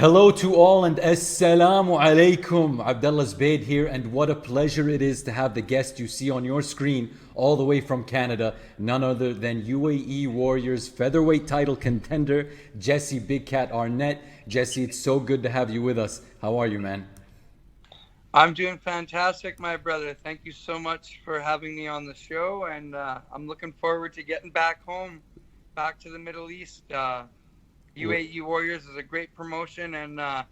Hello to all and assalamu alaikum. Abdullah Zbaid here, and what a pleasure it is to have the guest you see on your screen all the way from Canada, none other than UAE Warriors featherweight title contender, Jesse Big Cat Arnett. Jesse, it's so good to have you with us. How are you, man? I'm doing fantastic, my brother. Thank you so much for having me on the show, and I'm looking forward to getting back home, back to the Middle East. UAE Warriors is a great promotion, and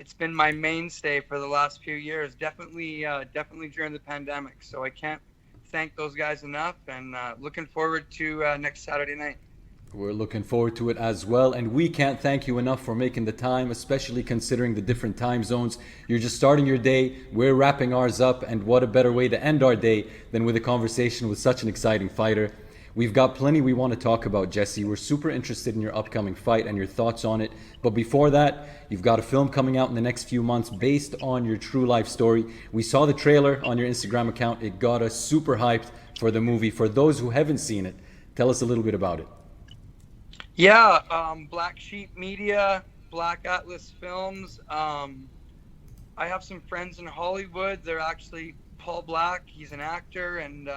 it's been my mainstay for the last few years. Definitely during the pandemic. So I can't thank those guys enough, and looking forward to next Saturday night. We're looking forward to it as well, and we can't thank you enough for making the time, especially considering the different time zones. You're just starting your day, we're wrapping ours up, and what a better way to end our day than with a conversation with such an exciting fighter. We've got plenty we want to talk about, Jesse. We're super interested in your upcoming fight and your thoughts on it. But before that, you've got a film coming out in the next few months based on your true life story. We saw the trailer on your Instagram account. It got us super hyped for the movie. For those who haven't seen it, tell us a little bit about it. Yeah, Black Sheep Media, Black Atlas Films. I have some friends in Hollywood. They're actually Paul Black. He's an actor, and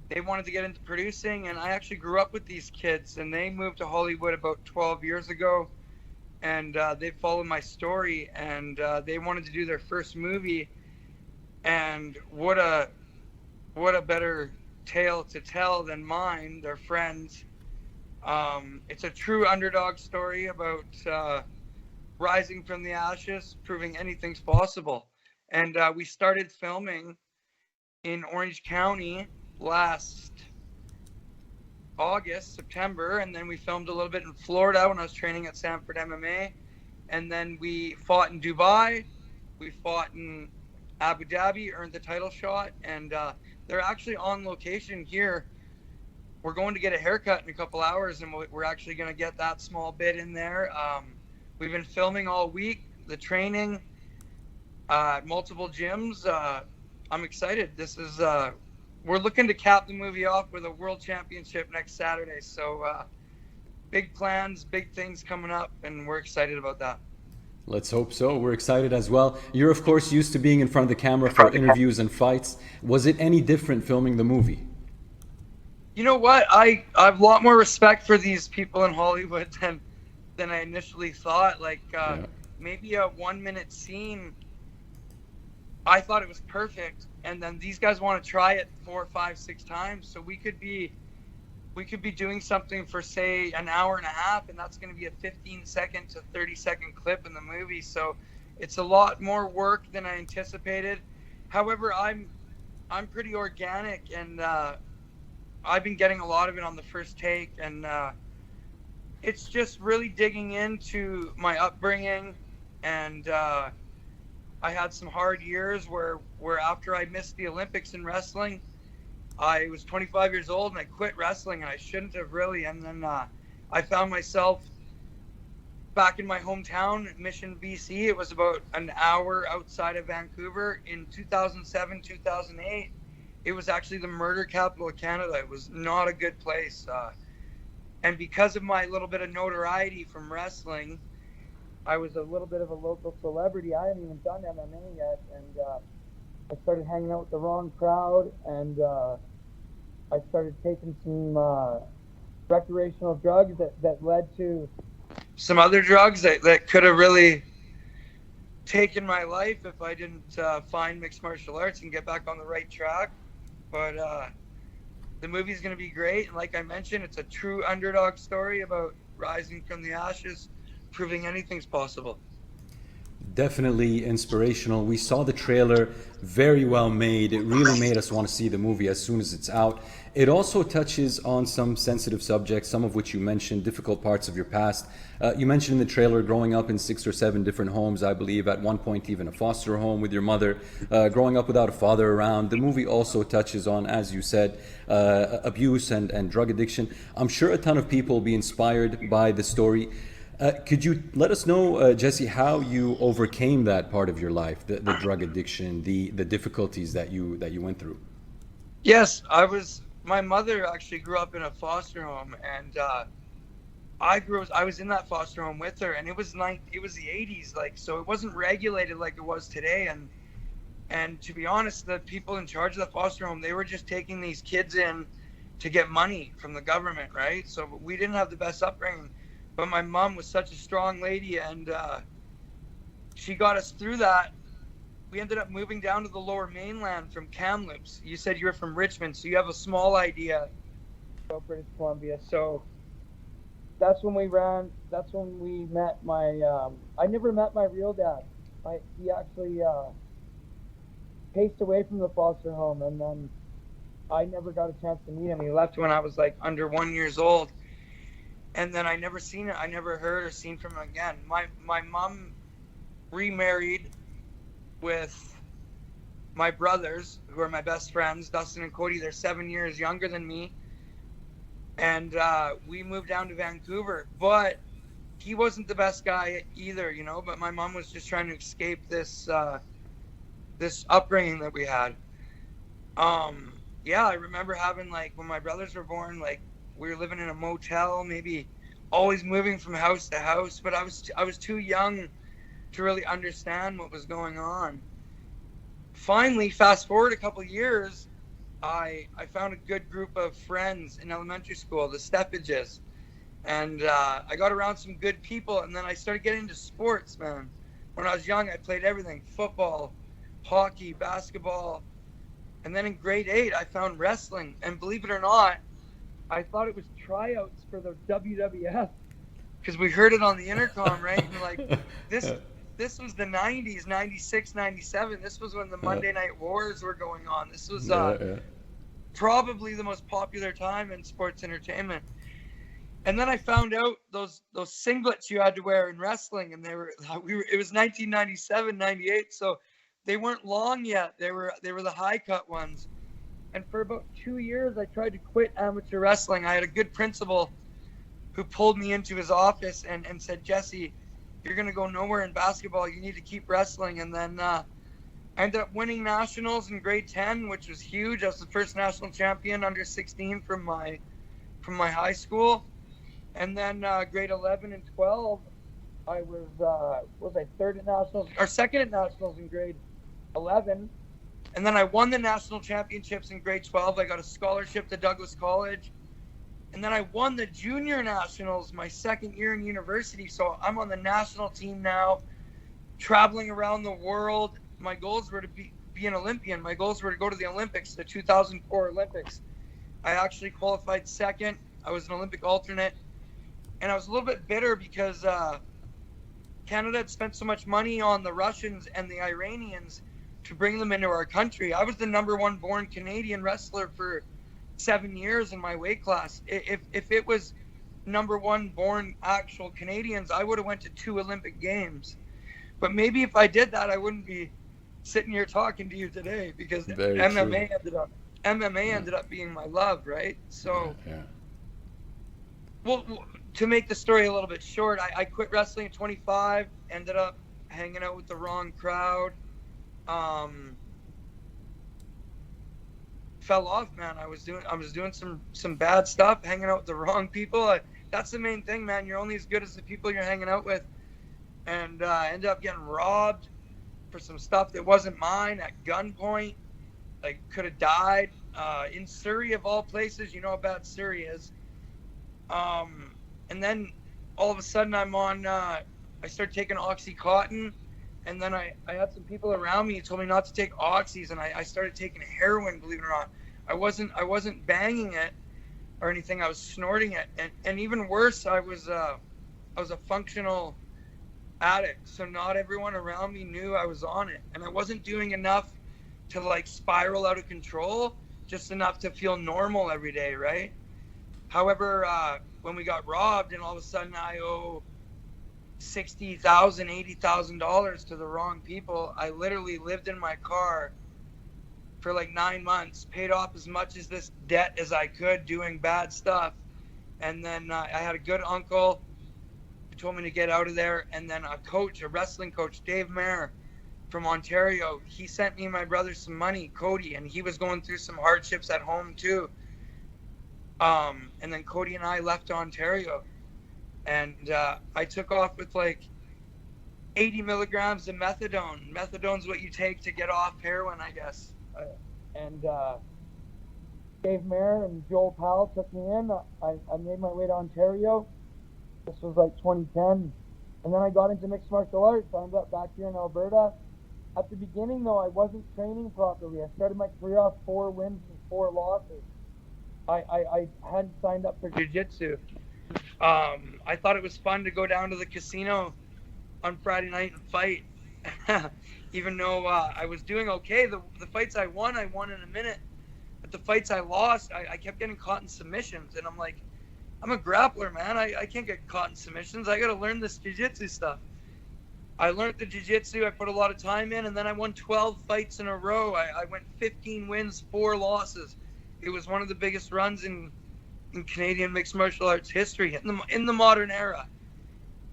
they wanted to get into producing, and I actually grew up with these kids, and they moved to Hollywood about 12 years ago, and they followed my story, and they wanted to do their first movie, and what a better tale to tell than mine, their friends. It's a true underdog story about rising from the ashes, proving anything's possible, and we started filming in Orange County last September, and then we filmed a little bit in Florida when I was training at Sanford MMA, and then we fought in Dubai, we fought in Abu Dhabi, earned the title shot, and they're actually on location here. We're going to get a haircut in a couple hours, and we're actually going to get that small bit in there. We've been filming all week, the training, multiple gyms. I'm excited. We're looking to cap the movie off with a world championship next Saturday. So big plans, big things coming up, and we're excited about that. Let's hope so. We're excited as well. You're, of course, used to being in front of the camera for interviews and fights. Was it any different filming the movie? You know what? I have a lot more respect for these people in Hollywood than I initially thought. Maybe a 1 minute scene, I thought it was perfect, and then these guys want to try it 4, 5, 6 times. So we could be doing something for, say, an hour and a half, and that's going to be a 15-second to 30-second clip in the movie. So it's a lot more work than I anticipated. However, I'm pretty organic, and I've been getting a lot of it on the first take, and it's just really digging into my upbringing, and I had some hard years where after I missed the Olympics in wrestling, I was 25 years old and I quit wrestling, and I shouldn't have really. And then I found myself back in my hometown, Mission, BC. It was about an hour outside of Vancouver in 2007, 2008. It was actually the murder capital of Canada. It was not a good place. And because of my little bit of notoriety from wrestling, I was a little bit of a local celebrity. I hadn't even done MMA yet, and I started hanging out with the wrong crowd, and I started taking some recreational drugs that led to some other drugs that could have really taken my life if I didn't find mixed martial arts and get back on the right track. But the movie's going to be great, and like I mentioned, it's a true underdog story about rising from the ashes, proving anything's possible. Definitely inspirational. We saw the trailer, very well made. It really made us want to see the movie as soon as it's out. It also touches on some sensitive subjects, some of which you mentioned, difficult parts of your past. You mentioned in the trailer growing up in 6 or 7 different homes, I believe, at one point even a foster home with your mother, growing up without a father around. The movie also touches on, as you said, abuse and drug addiction. I'm sure a ton of people will be inspired by the story. Could you let us know, Jesse, how you overcame that part of your life, the drug addiction, the difficulties that you went through? Yes, my mother actually grew up in a foster home, and I was in that foster home with her, and it was the 80s, like, so it wasn't regulated like it was today. And to be honest, the people in charge of the foster home, they were just taking these kids in to get money from the government, right? So we didn't have the best upbringing, but my mom was such a strong lady, and she got us through that. We ended up moving down to the Lower Mainland from Kamloops. You said you were from Richmond, so you have a small idea about British Columbia. So that's when we met my, I never met my real dad. He actually paced away from the foster home, and then I never got a chance to meet him. He left when I was like under 1 year old. And then I never heard or seen from him again. My mom remarried with my brothers, who are my best friends, Dustin and Cody. They're 7 years younger than me. And we moved down to Vancouver. But he wasn't the best guy either, you know. But my mom was just trying to escape this this upbringing that we had. Yeah, I remember having, like, when my brothers were born, like, we were living in a motel, maybe always moving from house to house. But I was too young to really understand what was going on. Finally, fast forward a couple years, I found a good group of friends in elementary school, the Steppages, and I got around some good people, and then I started getting into sports, man. When I was young, I played everything: football, hockey, basketball, and then in grade 8, I found wrestling, and believe it or not, I thought it was tryouts for the WWF, because we heard it on the intercom, right? And like, this was the 90s, 96, 97. This was when the Monday Night Wars were going on. This was probably the most popular time in sports entertainment. And then I found out those singlets you had to wear in wrestling, and it was 1997, 98, so they weren't long yet. They were the high cut ones. And for about 2 years, I tried to quit amateur wrestling. I had a good principal who pulled me into his office and said, "Jesse, you're going to go nowhere in basketball. You need to keep wrestling." And then I ended up winning nationals in grade 10, which was huge. I was the first national champion under 16 from my high school. And then grade 11 and 12, I was I third at nationals or second at nationals in grade 11. And then I won the national championships in grade 12. I got a scholarship to Douglas College. And then I won the junior nationals my second year in university. So I'm on the national team now, traveling around the world. My goals were to be an Olympian. My goals were to go to the Olympics, the 2004 Olympics. I actually qualified second. I was an Olympic alternate. And I was a little bit bitter because Canada had spent so much money on the Russians and the Iranians to bring them into our country. I was the #1 born Canadian wrestler for 7 years in my weight class. If it was #1 born actual Canadians, I would have went to 2 Olympic Games. But maybe if I did that, I wouldn't be sitting here talking to you today, because MMA ended up being my love, right? So, well, to make the story a little bit short, I quit wrestling at 25, ended up hanging out with the wrong crowd. Fell off, man. I was doing some bad stuff, hanging out with the wrong people. That's the main thing, man. You're only as good as the people you're hanging out with. And I ended up getting robbed for some stuff that wasn't mine at gunpoint. Like, could have died in Surrey of all places. You know how bad Surrey is. And then all of a sudden I started taking Oxycontin. And then I had some people around me who told me not to take oxys, and I started taking heroin, believe it or not. I wasn't banging it or anything. I was snorting it. And even worse, I was a functional addict. So not everyone around me knew I was on it. And I wasn't doing enough to, like, spiral out of control, just enough to feel normal every day, right? However, when we got robbed and all of a sudden I owe $60,000, $80,000 to the wrong people, I literally lived in my car for like 9 months, paid off as much as this debt as I could, doing bad stuff. And then I had a good uncle who told me to get out of there. And then a wrestling coach, Dave Mayer from Ontario, he sent me and my brother some money, Cody, and he was going through some hardships at home too. And then Cody and I left Ontario. and I took off with like 80 milligrams of methadone. Methadone's what you take to get off heroin, I guess. And Dave Mayer and Joel Powell took me in. I made my way to Ontario. This was like 2010. And then I got into mixed martial arts. I ended up back here in Alberta. At the beginning, though, I wasn't training properly. I started my career off 4 wins and 4 losses. I hadn't signed up for jiu-jitsu. I thought it was fun to go down to the casino on Friday night and fight. Even though I was doing okay. The fights I won in a minute. But the fights I lost, I kept getting caught in submissions. And I'm like, I'm a grappler, man. I can't get caught in submissions. I got to learn this jiu-jitsu stuff. I learned the jiu-jitsu. I put a lot of time in, and then I won 12 fights in a row. I went 15 wins, 4 losses. It was one of the biggest runs in Canadian mixed martial arts history in the modern era.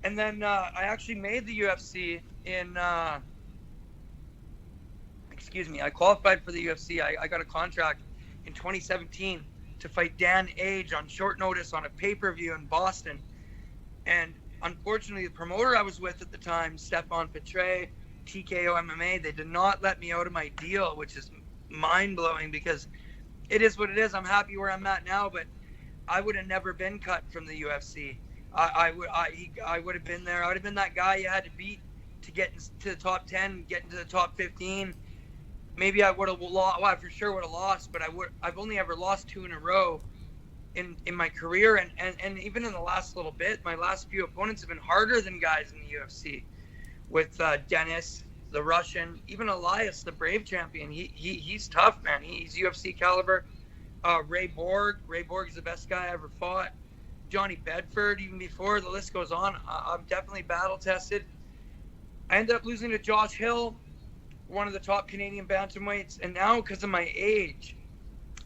And then I actually made the UFC in, I qualified for the UFC. I got a contract in 2017 to fight Dan Age on short notice on a pay-per-view in Boston. And unfortunately, the promoter I was with at the time, Stefan Petre, TKO MMA, they did not let me out of my deal, which is mind-blowing because it is what it is. I'm happy where I'm at now, but I would have never been cut from the UFC. I would have been there. I would have been that guy you had to beat to get into the top 10, get into the top 15. Maybe I would have lost. Well, I for sure would have lost, but I've only ever lost 2 in a row in my career, and even in the last little bit, my last few opponents have been harder than guys in the UFC. With Dennis, the Russian, even Elias, the Brave champion. He's tough, man. He's UFC caliber. Ray Borg is the best guy I ever fought. Johnny Bedford, even before, the list goes on. I'm definitely battle tested. I ended up losing to Josh Hill, one of the top Canadian bantamweights, and now because of my age,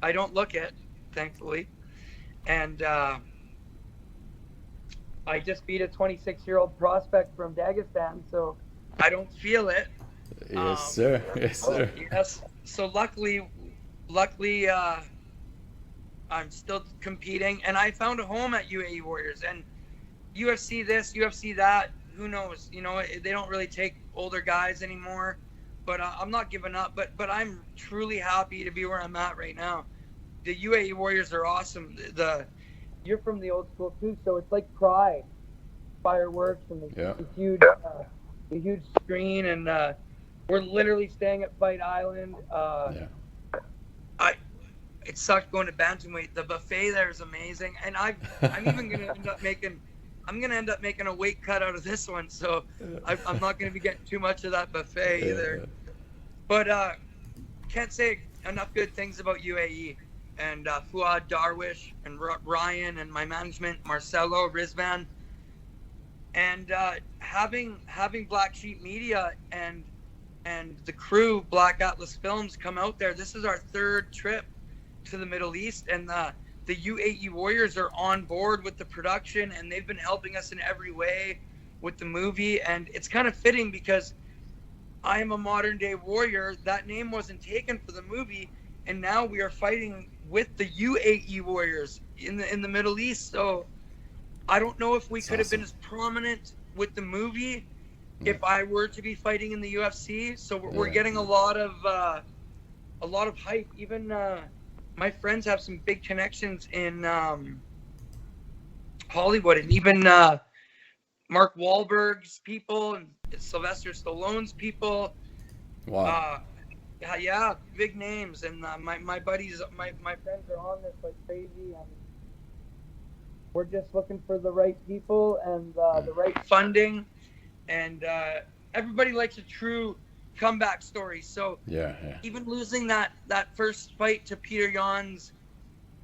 I don't look it, thankfully. And I just beat a 26-year-old prospect from Dagestan, so I don't feel it. Yes, sir. Yes, sir. Yes. So luckily, I'm still competing, and I found a home at UAE Warriors. And UFC this, UFC that, who knows? You know, they don't really take older guys anymore. But I'm not giving up. But I'm truly happy to be where I'm at right now. The UAE Warriors are awesome. You're from the old school too, so it's like Pride, fireworks, and the huge screen, and we're literally staying at Fight Island. It sucked going to bantamweight. The buffet there is amazing, and I'm even gonna end up making a weight cut out of this one, so I'm not gonna be getting too much of that buffet either. But can't say enough good things about UAE. And Fuad Darwish and Ryan and my management, Marcelo, Rizvan, and having Black Sheep Media and the crew, Black Atlas Films, come out there. This is our 3rd trip to the Middle East, and the UAE Warriors are on board with the production, and they've been helping us in every way with the movie. And it's kind of fitting because I am a modern day warrior. That name wasn't taken for the movie, and now we are fighting with the UAE Warriors in the Middle East. So I don't know if we could have been as prominent with the movie if I were to be fighting in the UFC. So we're getting a lot of hype. Even my friends have some big connections in Hollywood, and even Mark Wahlberg's people and Sylvester Stallone's people. Wow. Yeah, big names, and my buddies, my friends are on this like crazy, and we're just looking for the right people and the right funding, and everybody likes a true comeback story. So even losing that first fight to Peter Yan's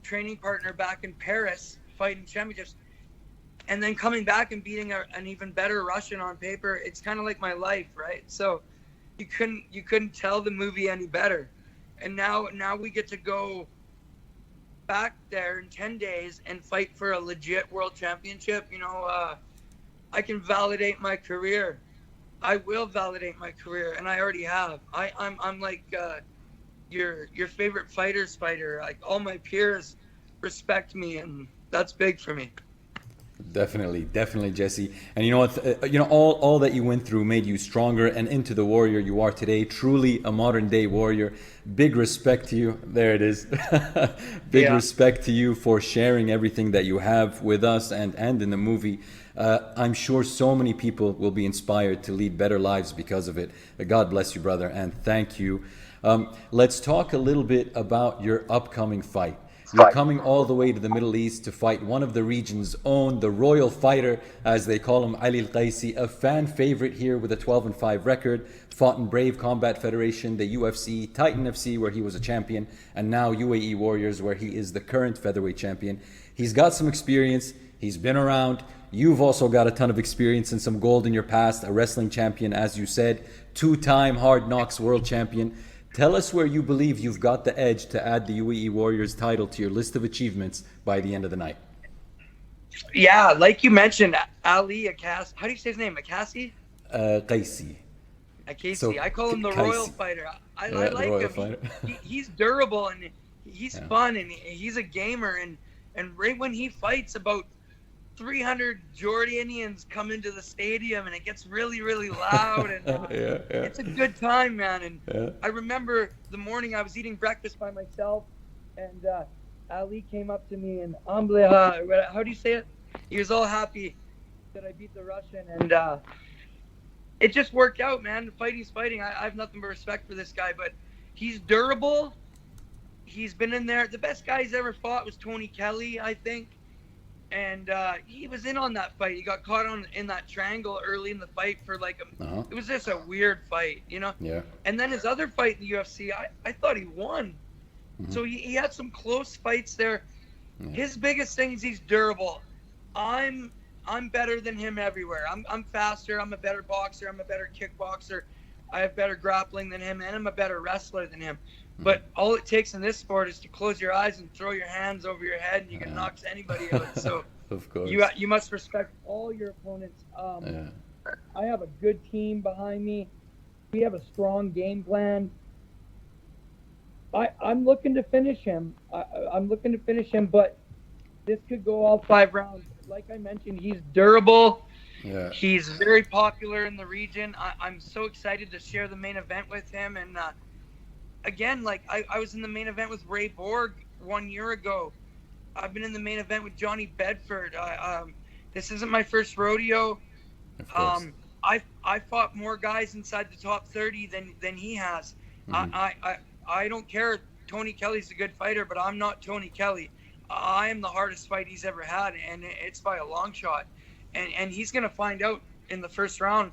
training partner back in Paris, fighting championships, and then coming back and beating an even better Russian on paper, it's kind of like my life, right? So you couldn't tell the movie any better. And now we get to go back there in 10 days and fight for a legit world championship. You know, I can validate my career. I will validate my career, and I already have. I'm like your favorite fighter's fighter. Like, all my peers respect me, and that's big for me. Definitely, Jesse. And you know what? All that you went through made you stronger and into the warrior you are today. Truly a modern day warrior. Big respect to you. There it is. Big respect to you for sharing everything that you have with us and in the movie. I'm sure so many people will be inspired to lead better lives because of it. God bless you, brother, and thank you. Let's talk a little bit about your upcoming fight. You're coming all the way to the Middle East to fight one of the region's own, the royal fighter, as they call him, Ali Al-Qaisi, a fan favorite here with a 12-5 record, fought in Brave Combat Federation, the UFC, Titan FC, where he was a champion, and now UAE Warriors, where he is the current featherweight champion. He's got some experience. He's been around. You've also got a ton of experience and some gold in your past, a wrestling champion, as you said, two-time Hard Knocks world champion. Tell us where you believe you've got the edge to add the UAE Warriors title to your list of achievements by the end of the night. Yeah, like you mentioned, Ali Akasi. How do you say his name? Akasi? Qaisi. Akasi. So, I call him the Qaisi. royal fighter. I like him. He's durable and he's fun and he's a gamer. And right when he fights, about 300 Jordanians come into the stadium and it gets really, really loud. And it's a good time, man. And I remember the morning I was eating breakfast by myself and Ali came up to me and how do you say it? He was all happy that I beat the Russian. And it just worked out, man. The fight he's fighting, I have nothing but respect for this guy. But he's durable. He's been in there. The best guy he's ever fought was Tony Kelly, I think. And he was in on that fight. He got caught in that triangle early in the fight for it was just a weird fight, you know? Yeah. And then his other fight in the UFC, I thought he won. Mm-hmm. So he had some close fights there. Yeah. His biggest thing is he's durable. I'm better than him everywhere. I'm faster. I'm a better boxer. I'm a better kickboxer. I have better grappling than him, and I'm a better wrestler than him. But all it takes in this sport is to close your eyes and throw your hands over your head, and you can knock anybody out. So of course. You must respect all your opponents. I have a good team behind me. We have a strong game plan. I'm looking to finish him. I'm looking to finish him, but this could go all 5 rounds. Like I mentioned, he's durable. Yeah. He's very popular in the region. I'm so excited to share the main event with him. And again, I was in the main event with Ray Borg 1 year ago. I've been in the main event with Johnny Bedford. This isn't my first rodeo. I fought more guys inside the top 30 than he has. Mm-hmm. I don't care. Tony Kelly's a good fighter, but I'm not Tony Kelly. I am the hardest fight he's ever had, and it's by a long shot. And he's going to find out in the first round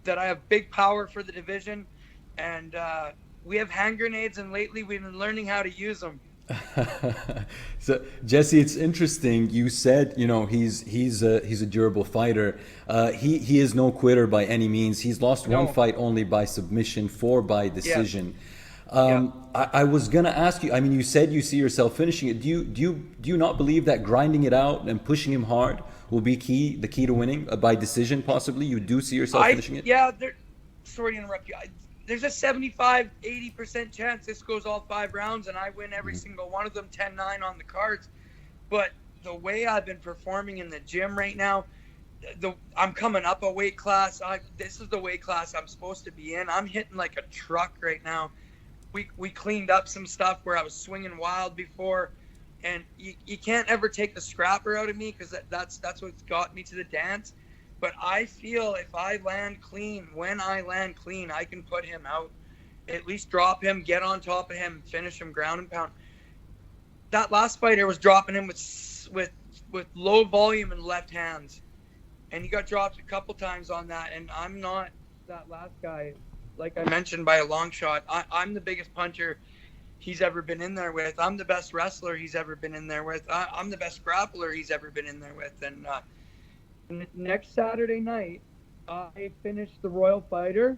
that I have big power for the division. And we have hand grenades, and lately we've been learning how to use them. So Jesse, it's interesting. You said, he's a durable fighter. He is no quitter by any means. He's lost one fight only by submission, 4 by decision. Yeah. I was gonna ask you. I mean, you said you see yourself finishing it. Do you not believe that grinding it out and pushing him hard will be the key to winning by decision? Possibly, you do see yourself finishing it. Yeah. Sorry to interrupt you. There's a 75-80% chance this goes all 5 rounds and I win every single one of them, 10-9 on the cards. But the way I've been performing in the gym right now, I'm coming up a weight class. This is the weight class I'm supposed to be in. I'm hitting like a truck right now. We cleaned up some stuff where I was swinging wild before, and you can't ever take the scrapper out of me because that's what's got me to the dance. But I feel if I land clean, when I land clean, I can put him out, at least drop him, get on top of him, finish him ground and pound. That last fighter was dropping him with low volume and left hands, and he got dropped a couple times on that. And I'm not that last guy, like I mentioned, by a long shot. I'm the biggest puncher he's ever been in there with. I'm the best wrestler he's ever been in there with. I'm the best grappler he's ever been in there with. And next Saturday night, I finished the Royal Fighter.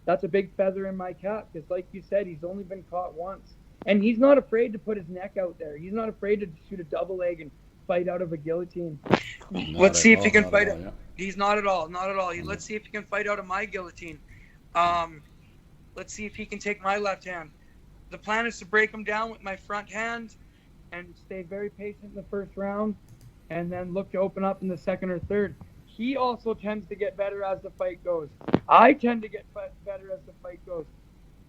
That's a big feather in my cap because, like you said, he's only been caught once. And he's not afraid to put his neck out there. He's not afraid to shoot a double leg and fight out of a guillotine. Let's see if he can fight it. Yeah. He's not at all. Let's see if he can fight out of my guillotine. Let's see if he can take my left hand. The plan is to break him down with my front hand and stay very patient in the first round. and then look to open up in the second or third. He also tends to get better as the fight goes. I tend to get better as the fight goes.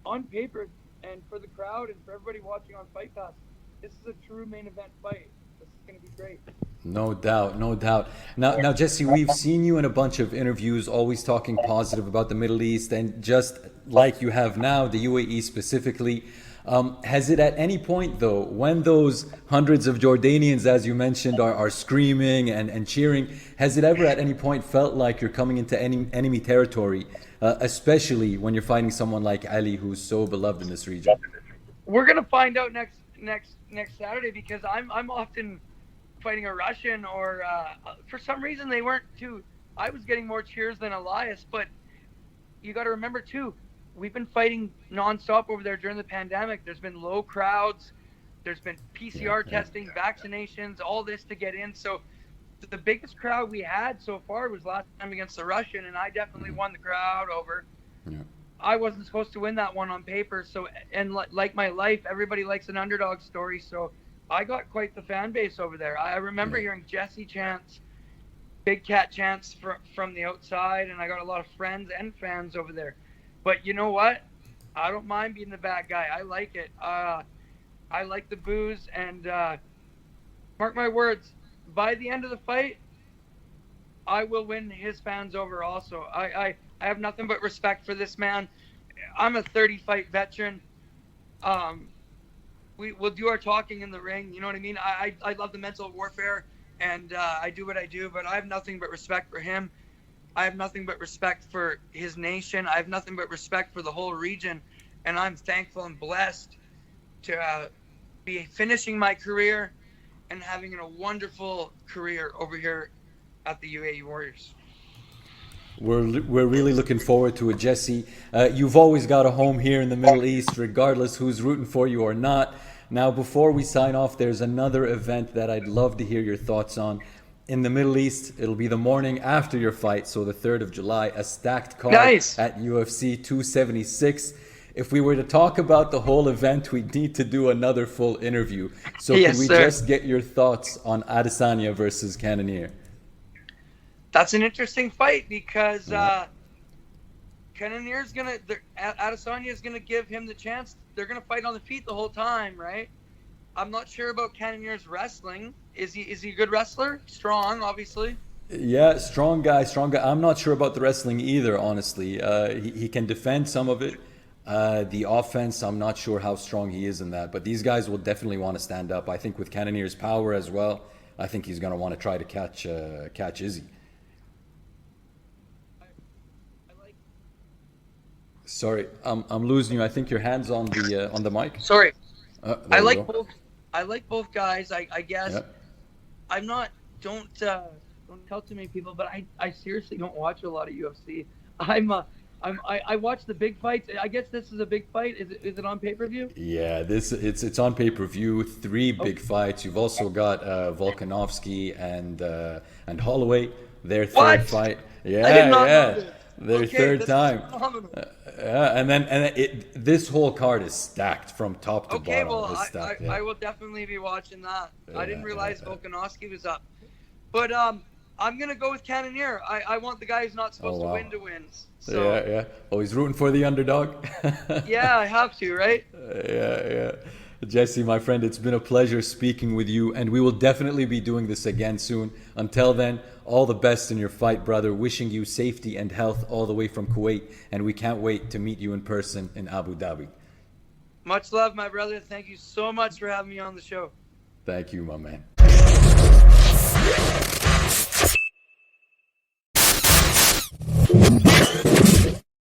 On paper, and for the crowd and for everybody watching on Fight Pass, this is a true main event fight. This is going to be great. No doubt, no doubt. Now, Jesse, we've seen you in a bunch of interviews, always talking positive about the Middle East, and just like you have now, the UAE specifically. Has it at any point, though, when those hundreds of Jordanians, as you mentioned, are screaming and cheering, has it ever at any point felt like you're coming into enemy territory, especially when you're fighting someone like Ali, who's so beloved in this region? We're gonna find out next Saturday, because I'm often fighting a Russian, or for some reason they weren't too. I was getting more cheers than Elias, but you got to remember too, we've been fighting nonstop over there during the pandemic. There's been low crowds, there's been PCR testing, vaccinations, all this to get in. So the biggest crowd we had so far was last time against the Russian, and I definitely won the crowd over. Yeah. I wasn't supposed to win that one on paper. So, and like my life, everybody likes an underdog story. So I got quite the fan base over there. I remember hearing Jesse chants, Big Cat chants from the outside, and I got a lot of friends and fans over there. But you know what? I don't mind being the bad guy. I like it. I like the boos, and mark my words, by the end of the fight, I will win his fans over also. I have nothing but respect for this man. I'm a 30-fight veteran. We'll do our talking in the ring. You know what I mean? I love the mental warfare, and I do what I do, but I have nothing but respect for him. I have nothing but respect for his nation. I have nothing but respect for the whole region, and I'm thankful and blessed to be finishing my career and having a wonderful career over here at the UAE Warriors. We're really looking forward to it, Jesse. You've always got a home here in the Middle East, regardless who's rooting for you or not. Now, before we sign off, there's another event that I'd love to hear your thoughts on. In the Middle East, it'll be the morning after your fight, so the 3rd of July, a stacked card at UFC 276. If we were to talk about the whole event, we'd need to do another full interview. So can we just get your thoughts on Adesanya versus Cannonier? That's an interesting fight, because Cannonier's gonna, Adesanya's gonna give him the chance. They're gonna fight on the feet the whole time, right? I'm not sure about Cannonier's wrestling. Is he a good wrestler? Strong, obviously. Yeah, strong guy. I'm not sure about the wrestling either, honestly. He can defend some of it. The offense, I'm not sure how strong he is in that. But these guys will definitely want to stand up. I think with Cannonier's power as well, I think he's going to want to try to catch Izzy. Sorry, I'm losing you. I think your hand's on the mic. Sorry. I like both guys. I guess. Yep. I'm not. Don't tell too many people, but I seriously don't watch a lot of UFC. I watch the big fights. I guess this is a big fight. Is it on pay-per-view? Yeah, it's on pay-per-view. 3 big fights. You've also got Volkanovski and Holloway. Their third fight. Yeah. Their third time. And then this whole card is stacked from top to bottom. Well, I will definitely be watching that. I didn't realize Volkanovski was up. But I'm going to go with Cannonier. I want the guy who's not supposed to win. So. Yeah. Oh, he's rooting for the underdog? Yeah, I have to, right? Yeah. Jesse, my friend, it's been a pleasure speaking with you, and we will definitely be doing this again soon. Until then, all the best in your fight, brother. Wishing you safety and health all the way from Kuwait, and we can't wait to meet you in person in Abu Dhabi. Much love, my brother. Thank you so much for having me on the show. Thank you, my man.